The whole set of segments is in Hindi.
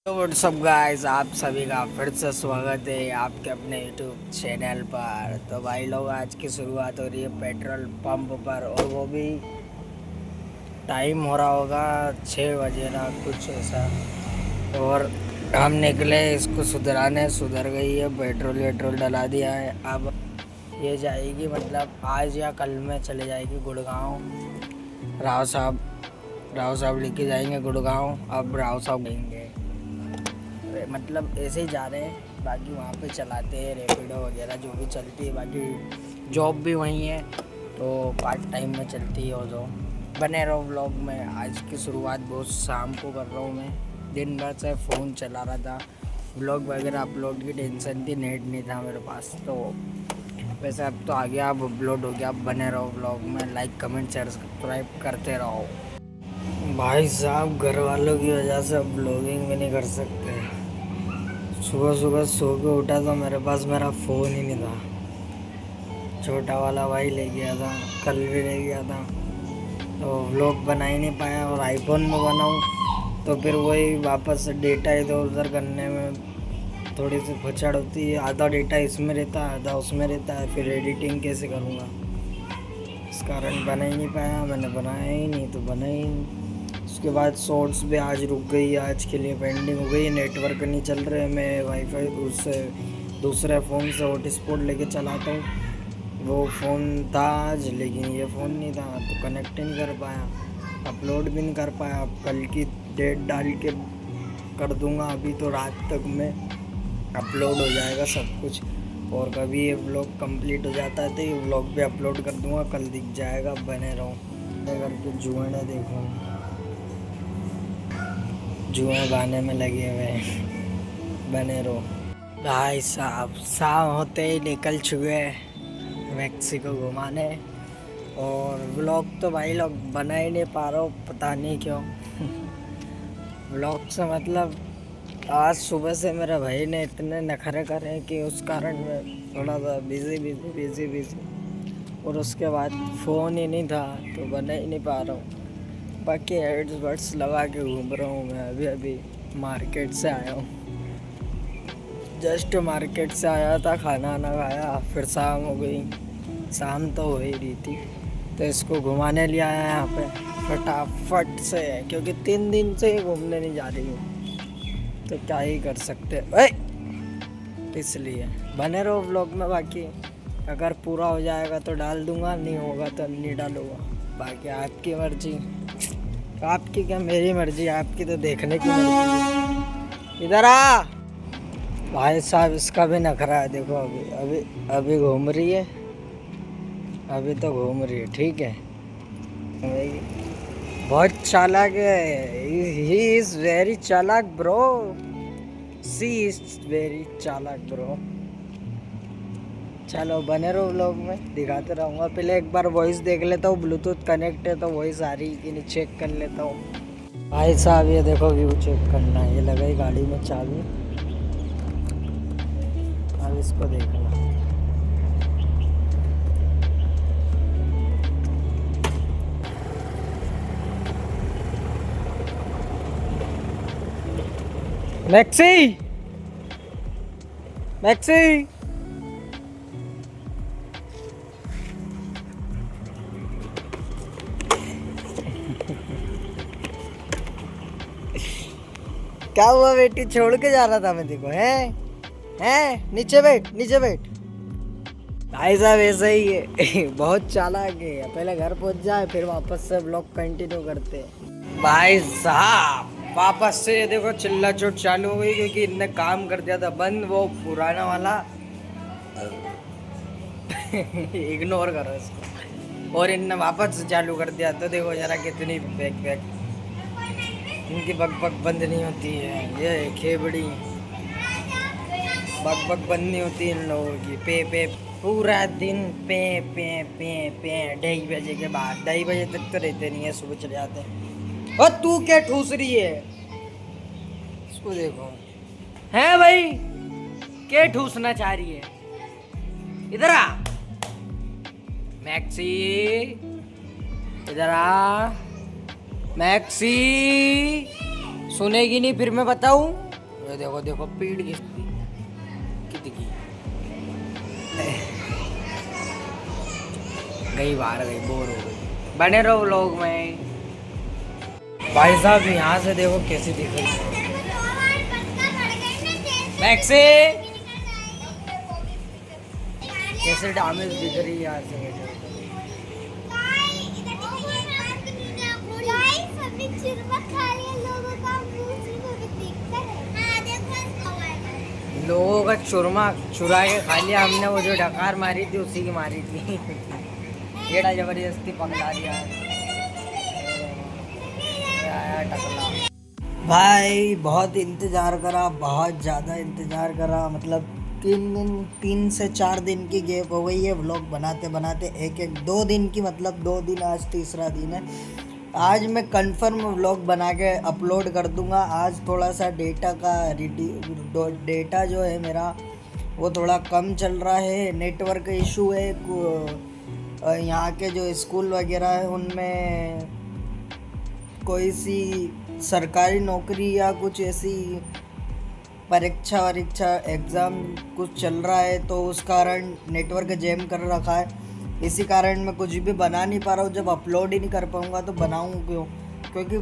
व्हाट्सअप गाइस, आप सभी का फिर से स्वागत है आपके अपने यूट्यूब चैनल पर। तो भाई लोग, आज की शुरुआत हो रही है पेट्रोल पंप पर, और वो भी टाइम हो रहा होगा 6 बजे ना कुछ ऐसा। और हम निकले इसको सुधराने, सुधर गई है, पेट्रोल वेट्रोल डला दिया है। अब ये जाएगी, मतलब आज या कल में चले जाएगी गुड़गांव। राव साहब लेके जाएंगे गुड़गांव। अब राव साहब देंगे, मतलब ऐसे ही जा रहे हैं। बाकी वहाँ पे चलाते हैं रैपिडो वगैरह जो भी चलती है। बाकी जॉब भी वहीं है, तो पार्ट टाइम में चलती है। और जो बने रहो व्लॉग में। आज की शुरुआत बहुत शाम को कर रहा हूँ मैं। दिन भर से फ़ोन चला रहा था, व्लॉग वगैरह अपलोड की टेंशन थी, नेट नहीं था मेरे पास। तो वैसे अब तो आ गया, अब अपलोड हो गया। अब बने रहो व्लॉग में, लाइक कमेंट शेयर सब्सक्राइब करते रहो। भाई साहब, घर वालों की वजह से अब व्लॉगिंग भी नहीं कर सकते। सुबह सुबह सो के उठा तो मेरे पास मेरा फ़ोन ही नहीं था। छोटा वाला भाई ले गया था, कल भी ले गया था, तो व्लॉग बना ही नहीं पाया। और आईफोन में बनाऊँ तो फिर वही वापस डेटा इधर उधर करने में थोड़ी सी फचड़ होती है। आधा डेटा इसमें रहता है, आधा उसमें रहता है, फिर एडिटिंग कैसे करूँगा। इस कारण बना ही नहीं पाया। मैंने बनाया ही नहीं तो बना ही नहीं। उसके बाद शॉर्ट्स भी आज रुक गई, आज के लिए पेंडिंग हो गई। नेटवर्क नहीं चल रहे, मैं वाईफाई उससे दूसरे फ़ोन से हॉटस्पॉट लेके चलाता हूँ। वो फ़ोन था आज, लेकिन ये फ़ोन नहीं था, तो कनेक्ट ही नहीं कर पाया, अपलोड भी नहीं कर पाया। अब कल की डेट डाल के कर दूँगा। अभी तो रात तक में अपलोड हो जाएगा सब कुछ। और कभी ये व्लॉग कंप्लीट हो जाता है तो ये व्लॉग भी अपलोड कर दूँगा, कल दिख जाएगा। बने रहो। मैं करके जुआने देखूँ, जुए गाने में लगे हुए हैं। बने रहो। भाई साहब, शाम होते ही निकल चुके मैक्सिको घुमाने। और व्लॉग तो भाई लोग बना ही नहीं पा रहा हूँ, पता नहीं क्यों। व्लॉग से मतलब आज सुबह से मेरे भाई ने इतने नखरे करे कि उस कारण मैं थोड़ा सा बिज़ी। और उसके बाद फ़ोन ही नहीं था, तो बना ही नहीं पा रहा हूँ। बाकी हेडबड्स लगा के घूम रहा हूँ मैं। अभी अभी मार्केट से आया हूँ, जस्ट मार्केट से आया था, खाना वाना खाया, फिर शाम हो गई। शाम तो हो ही रही थी, तो इसको घुमाने लिए आया यहाँ पे फटाफट से, क्योंकि 3 दिन से ही घूमने नहीं जा रही हूँ, तो क्या ही कर सकते। इसलिए बने रहो व्लॉग में। बाकी अगर पूरा हो जाएगा तो डाल दूँगा, नहीं होगा तो नहीं डालूँगा। बाकी आपकी मर्जी। आपकी क्या, मेरी मर्जी। आपकी तो देखने की मर्जी। इधर आ भाई साहब, इसका भी नखरा है। देखो अभी घूम रही है, अभी तो घूम रही है, ठीक है। बहुत चालाक है, ही इज वेरी चालाक ब्रो, सी इज वेरी चालाक ब्रो। चलो बने रहो व्लॉग में, दिखाते रहूँगा। पहले एक बार वॉइस देख लेता हूँ, ब्लूटूथ कनेक्ट है तो वॉइस आ रही कि नहीं चेक कर लेता हूँ। भाई साहब, ये देखो व्यू चेक करना है। ये लगाई गाड़ी में चाबी, अब इसको देखना। मैक्सी मैक्सी, क्या हुआ बेटी, छोड़ के जा रहा था मैं देखो। हैं नीचे बैठ, नीचे बैठ। भाई साहब ऐसा ही है। बहुत चालाक है। पहले घर पहुंच जाए, फिर वापस से ब्लॉग कंटिन्यू करते हैं। भाई साहब, वापस से ये देखो चिल्ला चोट चालू हो गई, क्योंकि इनने काम कर दिया था बंद, वो पुराना वाला। इग्नोर करो इसको। और इनने वापस से चालू कर दिया, तो देखो जरा कितनी बैक इनकी बक बंद नहीं होती है। ये खेबड़ी बक बंद नहीं होती इन लोगों की। पे पूरा दिन पे पे पे पे 2:30 बजे के बाद, 2:30 बजे तक तो रहते नहीं है, सुबह चले जाते हैं। और तू क्या ठूस रही है, इसको देखो। है भाई, क्या ठूसना चाह रही है, इधर आ मैक्सी। इधर आ मैक्सी, सुनेगी नहीं फिर मैं बताऊं। ये देखो देखो पीठ कितनी गई बाहर गई, बोर हो गई। बने रहो व्लॉग में। भाई साहब यहाँ से देखो कैसी दिख रही है मैक्सी, कैसे डैमेज दिख रही है यहाँ से। लोगों का चुरमा चुरा के खा लिया हमने, वो जो डकार मारी थी उसी की मारी थी। ये जबरदस्ती पकड़ा दिया टकला। भाई बहुत इंतज़ार करा, बहुत ज़्यादा इंतज़ार करा, मतलब 3 से 4 दिन की गैप हो गई है व्लॉग बनाते बनाते, एक 2 दिन की, मतलब 2 दिन, आज तीसरा दिन है। आज मैं कंफर्म व्लॉग बना के अपलोड कर दूंगा। आज थोड़ा सा डेटा जो है मेरा वो थोड़ा कम चल रहा है, नेटवर्क इशू है। यहाँ के जो स्कूल वगैरह है उनमें कोई सी सरकारी नौकरी या कुछ ऐसी परीक्षा एग्ज़ाम कुछ चल रहा है, तो उस कारण नेटवर्क जैम कर रखा है। इसी कारण मैं कुछ भी बना नहीं पा रहा हूँ। जब अपलोड ही नहीं कर पाऊँगा तो बनाऊँ क्यों, क्योंकि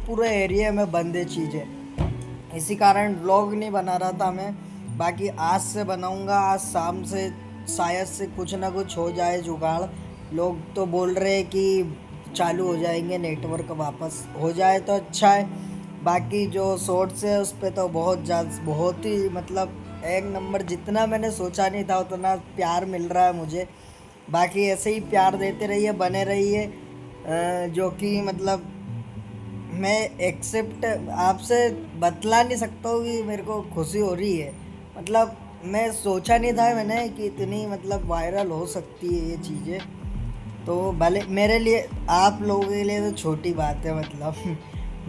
पूरे एरिया में बंद है चीज़ें। इसी कारण व्लॉग नहीं बना रहा था मैं। बाकी आज से बनाऊँगा, आज शाम से शायद से कुछ ना कुछ हो जाए जुगाड़। लोग तो बोल रहे हैं कि चालू हो जाएंगे, नेटवर्क वापस हो जाए तो अच्छा है। बाकी जो शॉर्ट्स है उस पर तो बहुत ही मतलब एक नंबर, जितना मैंने सोचा नहीं था उतना प्यार मिल रहा है मुझे। बाकी ऐसे ही प्यार देते रहिए, बने रहिए, जो कि मतलब मैं एक्सेप्ट आपसे बतला नहीं सकता हूँ कि मेरे को खुशी हो रही है। मतलब मैं सोचा नहीं था मैंने कि इतनी मतलब वायरल हो सकती है ये चीज़ें। तो भले मेरे लिए, आप लोगों के लिए तो छोटी बात है, मतलब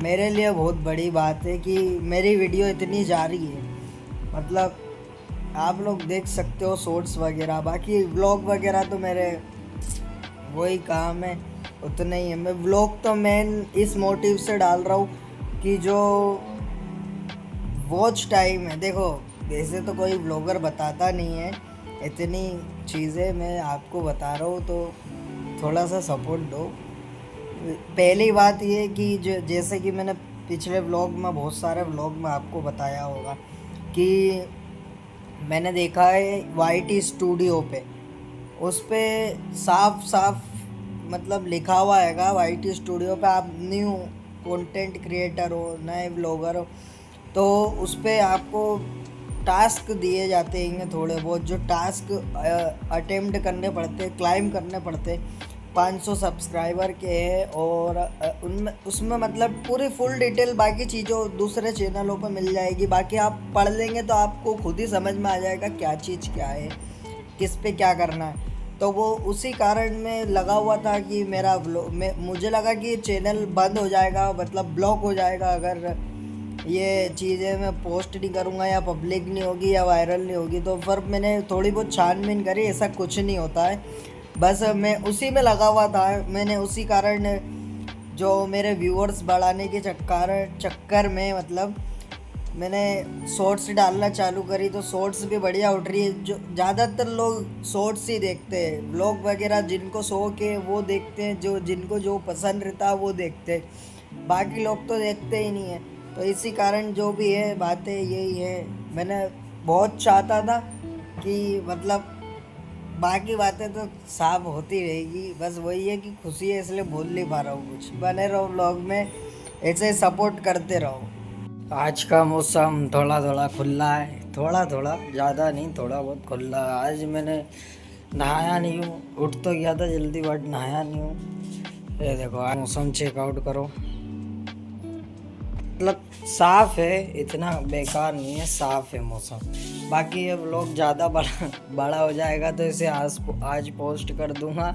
मेरे लिए बहुत बड़ी बात है कि मेरी वीडियो इतनी जा रही है। मतलब आप लोग देख सकते हो शॉर्ट्स वगैरह, बाकी व्लॉग वगैरह तो मेरे वही काम है, उतना ही है। मैं व्लॉग तो मेन इस मोटिव से डाल रहा हूँ कि जो वॉच टाइम है, देखो वैसे तो कोई व्लॉगर बताता नहीं है इतनी चीज़ें, मैं आपको बता रहा हूँ, तो थोड़ा सा सपोर्ट दो। पहली बात ये कि जो जैसे कि मैंने पिछले व्लॉग में, बहुत सारे व्लॉग में आपको बताया होगा कि मैंने देखा है YT स्टूडियो पे, उस पर साफ मतलब लिखा हुआ हैगा YT स्टूडियो पे, आप न्यू कंटेंट क्रिएटर हो, नए व्लॉगर हो, तो उस पर आपको टास्क दिए जाते हैं थोड़े बहुत, जो टास्क अटेम्प्ट करने पड़ते, क्लाइम करने पड़ते। 500 सब्सक्राइबर के हैं, और उसमें मतलब पूरी फुल डिटेल बाकी चीज़ों दूसरे चैनलों पर मिल जाएगी। बाकी आप पढ़ लेंगे तो आपको खुद ही समझ में आ जाएगा क्या चीज़ क्या है, किस पे क्या करना है। तो वो उसी कारण में लगा हुआ था कि मेरा मुझे लगा कि चैनल बंद हो जाएगा, मतलब ब्लॉक हो जाएगा अगर ये चीज़ें मैं पोस्ट नहीं करूँगा या पब्लिक नहीं होगी या वायरल नहीं होगी। तो फिर मैंने थोड़ी बहुत छानबीन करी, ऐसा कुछ नहीं होता है, बस मैं उसी में लगा हुआ था। मैंने उसी कारण जो मेरे व्यूअर्स बढ़ाने के चक्कर में मतलब मैंने शॉर्ट्स डालना चालू करी, तो शॉर्ट्स भी बढ़िया उठ रही है। जो ज़्यादातर लोग शॉर्ट्स ही देखते हैं, व्लॉग वगैरह जिनको शौक है वो देखते हैं, जिनको जो पसंद रहता है वो देखते हैं, बाकी लोग तो देखते ही नहीं है। तो इसी कारण जो भी है बातें यही है। मैंने बहुत चाहता था कि मतलब बाकी बातें तो साफ होती रहेगी, बस वही है कि खुशी है इसलिए बोल नहीं पा रहा हूँ कुछ। बने रहो व्लॉग में, ऐसे सपोर्ट करते रहो। आज का मौसम थोड़ा थोड़ा खुला है, थोड़ा ज़्यादा नहीं, थोड़ा बहुत खुला है। आज मैंने नहाया नहीं हूँ, उठ तो गया था जल्दी बट नहाया नहीं हूँ। ये देखो आज मौसम चेकआउट करो, मतलब साफ़ है, इतना बेकार नहीं है, साफ़ है मौसम। बाकी ये व्लॉग ज़्यादा बड़ा हो जाएगा तो इसे आज पोस्ट कर दूंगा,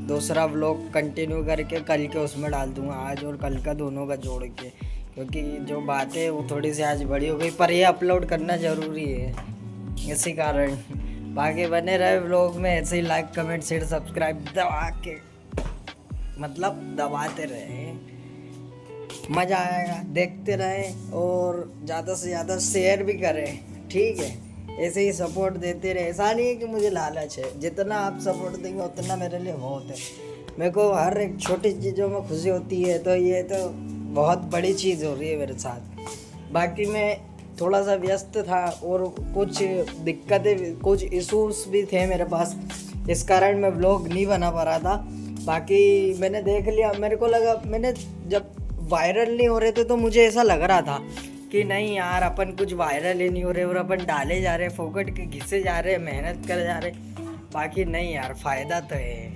दूसरा व्लॉग कंटिन्यू करके कल के उसमें डाल दूंगा, आज और कल का दोनों का जोड़ के, क्योंकि जो बातें है वो थोड़ी सी आज बड़ी हो गई, पर ये अपलोड करना ज़रूरी है इसी कारण। बाकी बने रहे व्लॉग में ऐसे ही, लाइक कमेंट शेयर सब्सक्राइब दबा के। मतलब दबाते रहे, मज़ा आएगा, देखते रहे और ज़्यादा से ज़्यादा शेयर भी करें, ठीक है। ऐसे ही सपोर्ट देते रहे। ऐसा नहीं है कि मुझे लालच है, जितना आप सपोर्ट देंगे उतना मेरे लिए बहुत है। मेरे को हर एक छोटी चीज़ों में खुशी होती है, तो ये तो बहुत बड़ी चीज़ हो रही है मेरे साथ। बाकी मैं थोड़ा सा व्यस्त था और कुछ दिक्कतें, कुछ इश्यूज भी थे मेरे पास, इस कारण मैं व्लॉग नहीं बना पा रहा था। बाकी मैंने देख लिया, मेरे को लगा, मैंने जब वायरल नहीं हो रहे थे तो मुझे ऐसा लग रहा था कि नहीं यार अपन कुछ वायरल ही नहीं हो रहे और अपन डाले जा रहे, फोकट के घिसे जा रहे, मेहनत करे जा रहे। बाकी नहीं यार, फ़ायदा तो है।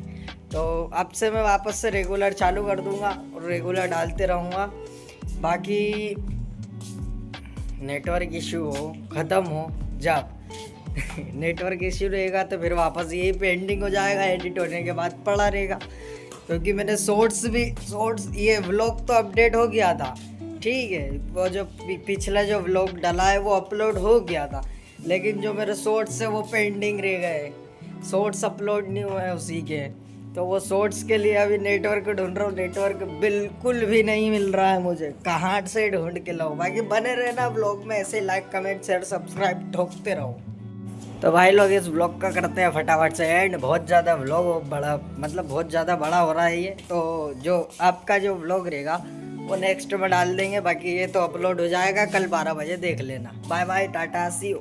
तो अब से मैं वापस से रेगुलर चालू कर दूंगा और रेगुलर डालते रहूँगा। बाकी नेटवर्क इशू हो, ख़त्म हो जब नेटवर्क इशू रहेगा तो फिर वापस यही पेंडिंग हो जाएगा, एडिट होने के बाद पड़ा रहेगा। क्योंकि मैंने शॉर्ट्स ये व्लॉग तो अपडेट हो गया था, ठीक है, वो जो पिछला जो व्लॉग डला है वो अपलोड हो गया था, लेकिन जो मेरे शॉर्ट्स है वो पेंडिंग रह गए, शॉर्ट्स अपलोड नहीं हुए हैं उसी के। तो वो शॉर्ट्स के लिए अभी नेटवर्क ढूंढ रहा हूँ, नेटवर्क बिल्कुल भी नहीं मिल रहा है मुझे, कहाँ से ढूंढ के लाऊं। बाकी बने रहना व्लॉग में, ऐसे लाइक कमेंट शेयर सब्सक्राइब ठोकते रहो। तो भाई लोग इस व्लॉग का करते हैं फटाफट से एंड। बहुत ज़्यादा व्लॉग बड़ा, मतलब बहुत ज़्यादा बड़ा हो रहा है ये, तो जो आपका जो व्लॉग रहेगा वो नेक्स्ट में डाल देंगे। बाकी ये तो अपलोड हो जाएगा कल 12 बजे, देख लेना। Bye bye, tata, see you.